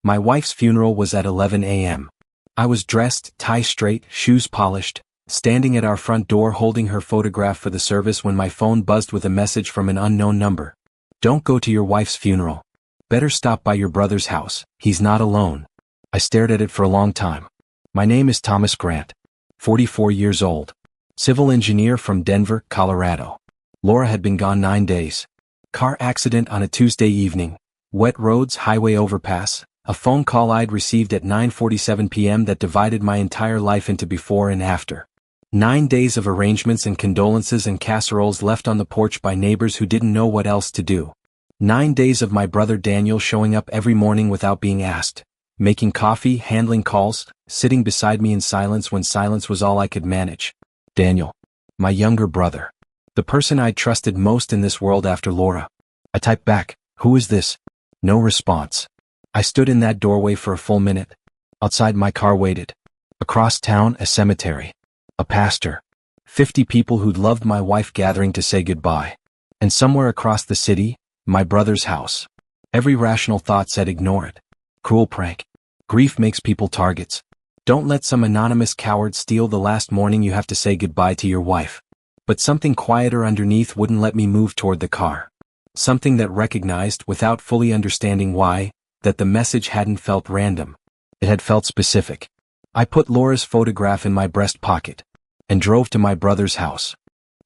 My wife's funeral was at 11 a.m. I was dressed, tie straight, shoes polished, standing at our front door holding her photograph for the service when my phone buzzed with a message from an unknown number. Don't go to your wife's funeral. Better stop by your brother's house. He's not alone. I stared at it for a long time. My name is Thomas Grant, 44 years old. Civil engineer from Denver, Colorado. Laura had been gone 9 days. Car accident on a Tuesday evening. Wet roads, highway overpass. A phone call I'd received at 9:47 p.m. that divided my entire life into before and after. 9 days of arrangements and condolences and casseroles left on the porch by neighbors who didn't know what else to do. 9 days of my brother Daniel showing up every morning without being asked, making coffee, handling calls, sitting beside me in silence when silence was all I could manage. Daniel. My younger brother. The person I'd trusted most in this world after Laura. I typed back, "Who is this?" No response. I stood in that doorway for a full minute. Outside my car waited. Across town, a cemetery. A pastor. 50 people who'd loved my wife gathering to say goodbye. And somewhere across the city, my brother's house. Every rational thought said ignore it. Cruel prank. Grief makes people targets. Don't let some anonymous coward steal the last morning you have to say goodbye to your wife. But something quieter underneath wouldn't let me move toward the car. Something that recognized, without fully understanding why, that the message hadn't felt random. It had felt specific. I put Laura's photograph in my breast pocket and drove to my brother's house.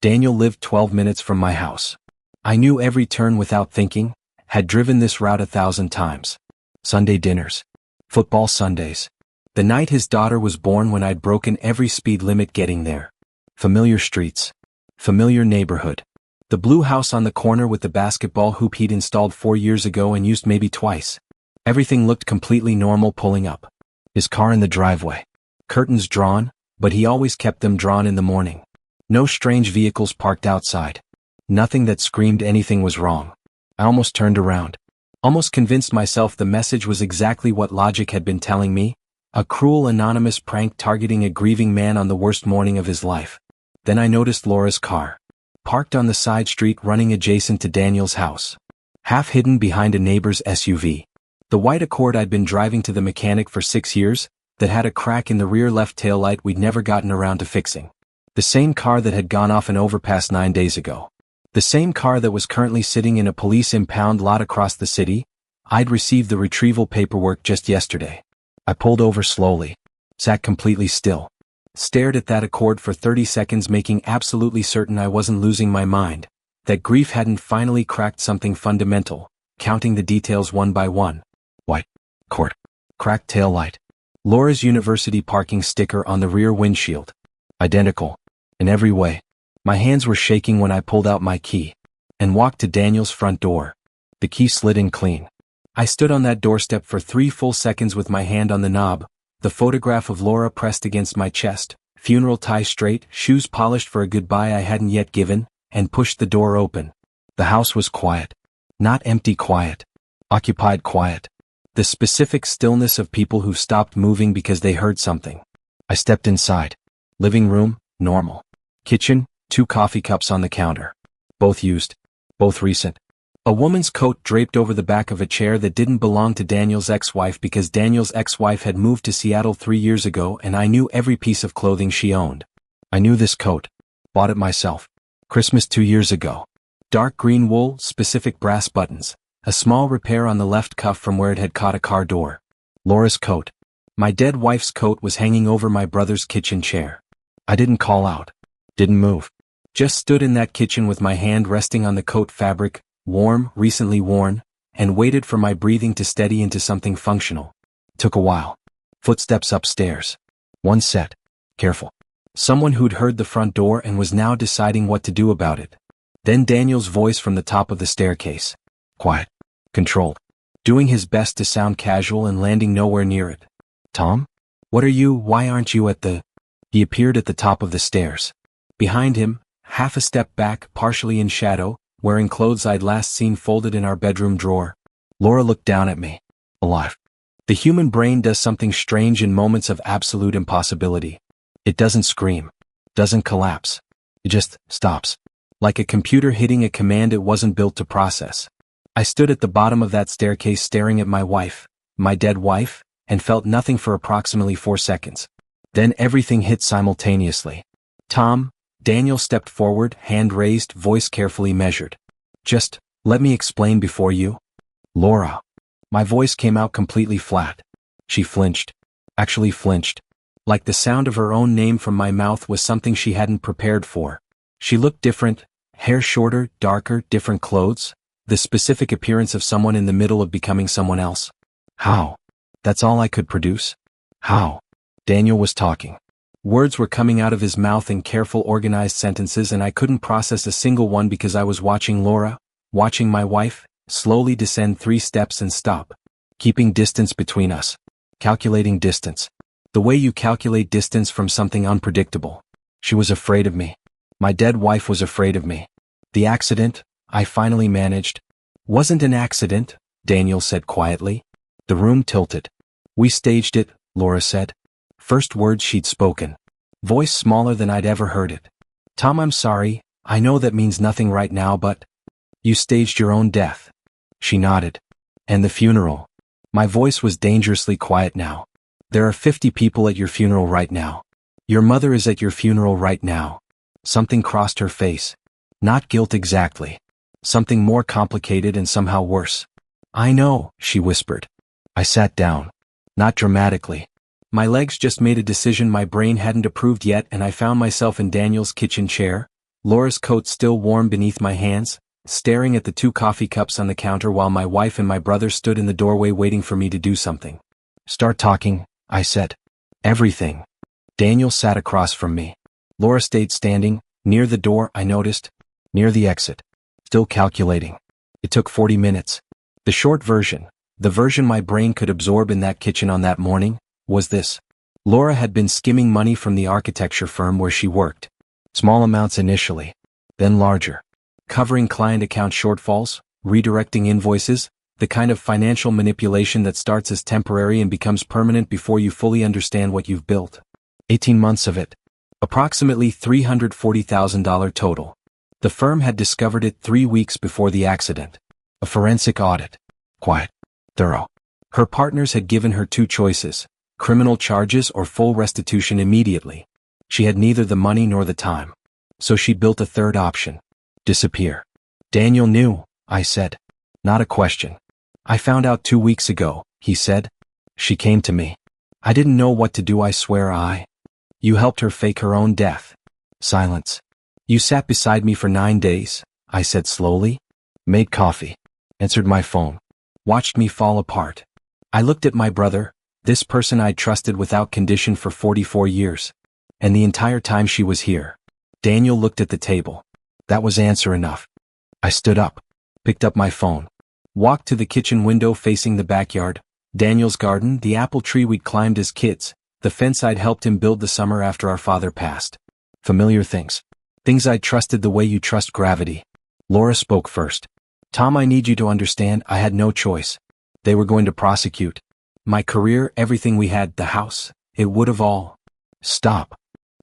Daniel lived 12 minutes from my house. I knew every turn without thinking, had driven this route 1,000 times. Sunday dinners. Football Sundays. The night his daughter was born when I'd broken every speed limit getting there. Familiar streets. Familiar neighborhood. The blue house on the corner with the basketball hoop he'd installed 4 years ago and used maybe twice. Everything looked completely normal pulling up. His car in the driveway. Curtains drawn, but he always kept them drawn in the morning. No strange vehicles parked outside. Nothing that screamed anything was wrong. I almost turned around. Almost convinced myself the message was exactly what logic had been telling me. A cruel anonymous prank targeting a grieving man on the worst morning of his life. Then I noticed Laura's car. Parked on the side street running adjacent to Daniel's house. Half hidden behind a neighbor's SUV. The white Accord I'd been driving to the mechanic for 6 years, that had a crack in the rear left taillight we'd never gotten around to fixing. The same car that had gone off an overpass 9 days ago. The same car that was currently sitting in a police impound lot across the city. I'd received the retrieval paperwork just yesterday. I pulled over slowly. Sat completely still. Stared at that Accord for 30 seconds, making absolutely certain I wasn't losing my mind. That grief hadn't finally cracked something fundamental. Counting the details one by one. White Accord. Cracked taillight. Laura's university parking sticker on the rear windshield. Identical. In every way. My hands were shaking when I pulled out my key and walked to Daniel's front door. The key slid in clean. I stood on that doorstep for 3 full seconds with my hand on the knob, the photograph of Laura pressed against my chest, funeral tie straight, shoes polished for a goodbye I hadn't yet given, and pushed the door open. The house was quiet. Not empty quiet. Occupied quiet. The specific stillness of people who stopped moving because they heard something. I stepped inside. Living room, normal. Kitchen, 2 coffee cups on the counter. Both used. Both recent. A woman's coat draped over the back of a chair that didn't belong to Daniel's ex-wife because Daniel's ex-wife had moved to Seattle 3 years ago and I knew every piece of clothing she owned. I knew this coat. Bought it myself. Christmas 2 years ago. Dark green wool, specific brass buttons. A small repair on the left cuff from where it had caught a car door. Laura's coat. My dead wife's coat was hanging over my brother's kitchen chair. I didn't call out. Didn't move. Just stood in that kitchen with my hand resting on the coat fabric, warm, recently worn, and waited for my breathing to steady into something functional. Took a while. Footsteps upstairs. One set. Careful. Someone who'd heard the front door and was now deciding what to do about it. Then Daniel's voice from the top of the staircase. Quiet. Controlled. Doing his best to sound casual and landing nowhere near it. Tom? What are you? Why aren't you at the... He appeared at the top of the stairs. Behind him, half a step back, partially in shadow, wearing clothes I'd last seen folded in our bedroom drawer. Laura looked down at me. Alive. The human brain does something strange in moments of absolute impossibility. It doesn't scream. Doesn't collapse. It just stops. Like a computer hitting a command it wasn't built to process. I stood at the bottom of that staircase staring at my wife, my dead wife, and felt nothing for approximately 4 seconds. Then everything hit simultaneously. Tom, Daniel stepped forward, hand raised, voice carefully measured. Just, let me explain before you. Laura. My voice came out completely flat. She flinched. Actually flinched. Like the sound of her own name from my mouth was something she hadn't prepared for. She looked different, hair shorter, darker, different clothes, the specific appearance of someone in the middle of becoming someone else. How? That's all I could produce? How? Daniel was talking. Words were coming out of his mouth in careful, organized sentences, and I couldn't process a single one because I was watching Laura, watching my wife, slowly descend 3 steps and stop. Keeping distance between us. Calculating distance. The way you calculate distance from something unpredictable. She was afraid of me. My dead wife was afraid of me. The accident, I finally managed. Wasn't an accident, Daniel said quietly. The room tilted. We staged it, Laura said. First words she'd spoken. Voice smaller than I'd ever heard it. Tom, I'm sorry, I know that means nothing right now, but you staged your own death. She nodded. And the funeral. My voice was dangerously quiet now. There are 50 people at your funeral right now. Your mother is at your funeral right now. Something crossed her face. Not guilt exactly. Something more complicated and somehow worse. I know, she whispered. I sat down. Not dramatically. My legs just made a decision my brain hadn't approved yet, and I found myself in Daniel's kitchen chair, Laura's coat still warm beneath my hands, staring at the 2 coffee cups on the counter while my wife and my brother stood in the doorway waiting for me to do something. Start talking, I said. Everything. Daniel sat across from me. Laura stayed standing, near the door, I noticed, near the exit. Still calculating. It took 40 minutes. The short version, the version my brain could absorb in that kitchen on that morning, was this. Laura had been skimming money from the architecture firm where she worked. Small amounts initially, then larger. Covering client account shortfalls, redirecting invoices, the kind of financial manipulation that starts as temporary and becomes permanent before you fully understand what you've built. 18 months of it. Approximately $340,000 total. The firm had discovered it 3 weeks before the accident. A forensic audit. Quiet. Thorough. Her partners had given her 2 choices. Criminal charges or full restitution immediately. She had neither the money nor the time. So she built a third option. Disappear. Daniel knew, I said. Not a question. I found out 2 weeks ago, he said. She came to me. I didn't know what to do, I swear. You helped her fake her own death. Silence. You sat beside me for 9 days, I said slowly. Made coffee. Answered my phone. Watched me fall apart. I looked at my brother, this person I'd trusted without condition for 44 years. And the entire time she was here. Daniel looked at the table. That was answer enough. I stood up. Picked up my phone. Walked to the kitchen window facing the backyard. Daniel's garden, the apple tree we'd climbed as kids, the fence I'd helped him build the summer after our father passed. Familiar things. Things I'd trusted the way you trust gravity. Laura spoke first. Tom, I need you to understand, I had no choice. They were going to prosecute. My career, everything we had, the house, it would have all. Stop.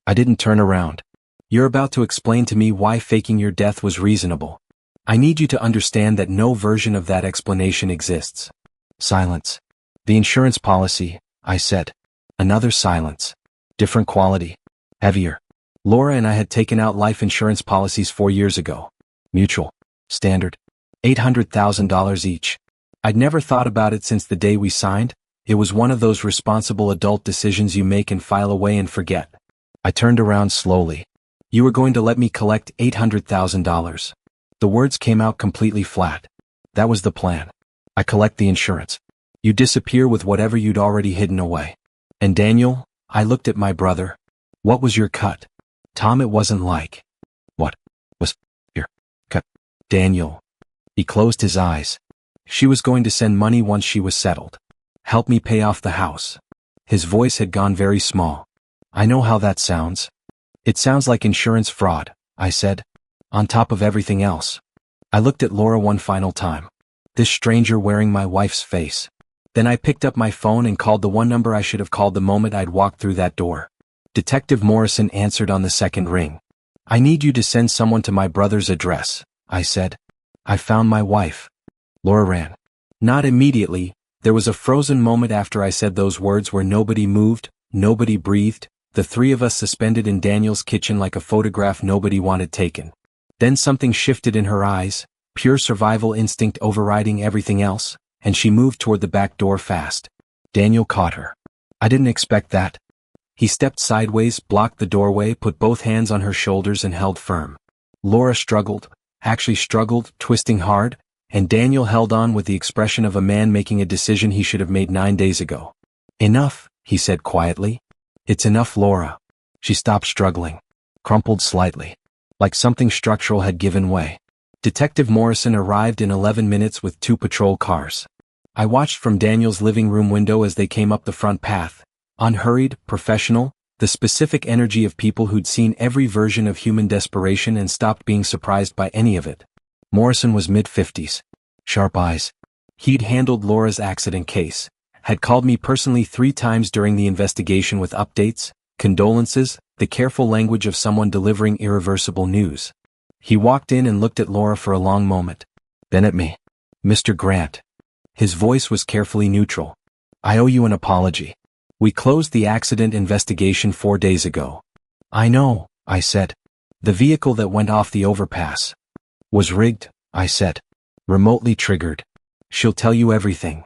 I didn't turn around. You're about to explain to me why faking your death was reasonable. I need you to understand that no version of that explanation exists. Silence. The insurance policy, I said. Another silence. Different quality. Heavier. Laura and I had taken out life insurance policies 4 years ago. Mutual. Standard. $800,000 each. I'd never thought about it since the day we signed. It was one of those responsible adult decisions you make and file away and forget. I turned around slowly. You were going to let me collect $800,000. The words came out completely flat. That was the plan. I collect the insurance. You disappear with whatever you'd already hidden away. And Daniel, I looked at my brother. What was your cut? Tom, it wasn't like. What was your cut? Daniel. He closed his eyes. She was going to send money once she was settled. Help me pay off the house. His voice had gone very small. I know how that sounds. It sounds like insurance fraud, I said. On top of everything else. I looked at Laura one final time. This stranger wearing my wife's face. Then I picked up my phone and called the one number I should have called the moment I'd walked through that door. Detective Morrison answered on the second ring. I need you to send someone to my brother's address, I said. I found my wife. Laura ran. Not immediately, There was a frozen moment after I said those words where nobody moved, nobody breathed, the three of us suspended in Daniel's kitchen like a photograph nobody wanted taken. Then something shifted in her eyes, pure survival instinct overriding everything else, and she moved toward the back door fast. Daniel caught her. I didn't expect that. He stepped sideways, blocked the doorway, put both hands on her shoulders and held firm. Laura struggled, twisting hard, and Daniel held on with the expression of a man making a decision he should have made 9 days ago. Enough, he said quietly. It's enough, Laura. She stopped struggling, crumpled slightly, like something structural had given way. Detective Morrison arrived in 11 minutes with 2 patrol cars. I watched from Daniel's living room window as they came up the front path, unhurried, professional, the specific energy of people who'd seen every version of human desperation and stopped being surprised by any of it. Morrison was mid-50s. Sharp eyes. He'd handled Laura's accident case, had called me personally 3 times during the investigation with updates, condolences, the careful language of someone delivering irreversible news. He walked in and looked at Laura for a long moment. Then at me. Mr. Grant. His voice was carefully neutral. I owe you an apology. We closed the accident investigation 4 days ago. I know, I said. The vehicle that went off the overpass was rigged, I said. Remotely triggered. She'll tell you everything.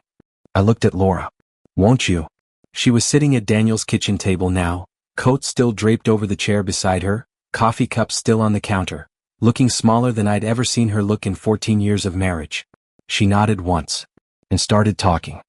I looked at Laura. Won't you? She was sitting at Daniel's kitchen table now, coat still draped over the chair beside her, coffee cup still on the counter, looking smaller than I'd ever seen her look in 14 years of marriage. She nodded once and started talking.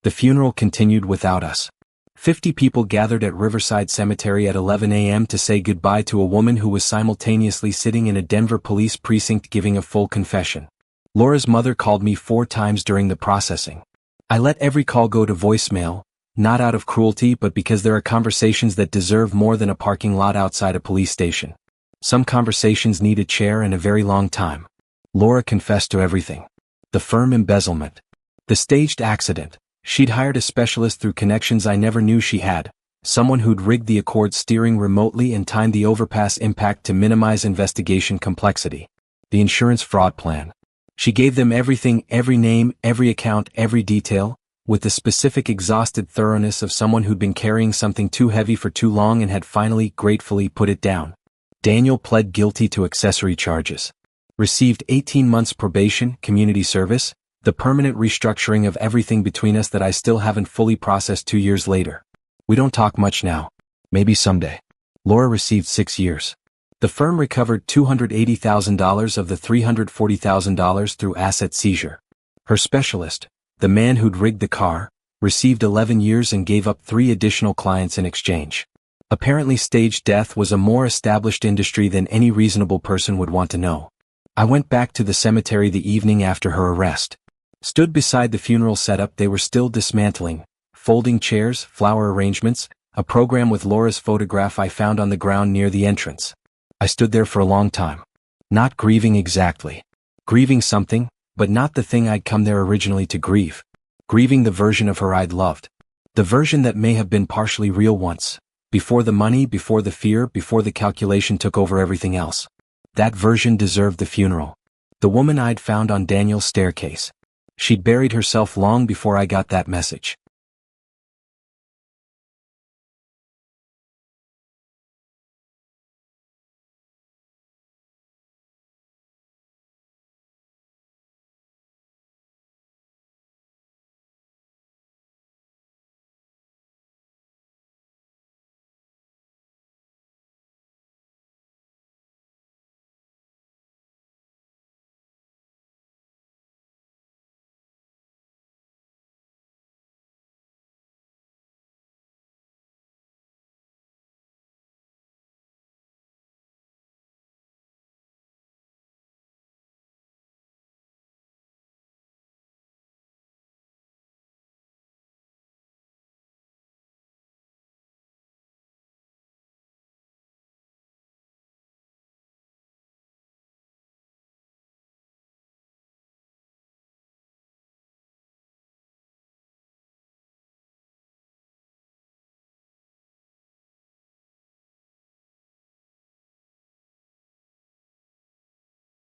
The funeral continued without us. 50 people gathered at Riverside Cemetery at 11 a.m. to say goodbye to a woman who was simultaneously sitting in a Denver police precinct giving a full confession. Laura's mother called me 4 times during the processing. I let every call go to voicemail, not out of cruelty but because there are conversations that deserve more than a parking lot outside a police station. Some conversations need a chair and a very long time. Laura confessed to everything. The firm embezzlement. The staged accident. She'd hired a specialist through connections I never knew she had, someone who'd rigged the Accord steering remotely and timed the overpass impact to minimize investigation complexity. The insurance fraud plan. She gave them everything, every name, every account, every detail, with the specific exhausted thoroughness of someone who'd been carrying something too heavy for too long and had finally, gratefully put it down. Daniel pled guilty to accessory charges. Received 18 months probation, community service, the permanent restructuring of everything between us that I still haven't fully processed 2 years later. We don't talk much now. Maybe someday. Laura received 6 years. The firm recovered $280,000 of the $340,000 through asset seizure. Her specialist, the man who'd rigged the car, received 11 years and gave up 3 additional clients in exchange. Apparently staged death was a more established industry than any reasonable person would want to know. I went back to the cemetery the evening after her arrest. Stood beside the funeral setup they were still dismantling, folding chairs, flower arrangements, a program with Laura's photograph I found on the ground near the entrance. I stood there for a long time. Not grieving exactly. Grieving something, but not the thing I'd come there originally to grieve. Grieving the version of her I'd loved. The version that may have been partially real once. Before the money, before the fear, before the calculation took over everything else. That version deserved the funeral. The woman I'd found on Daniel's staircase. She'd buried herself long before I got that message.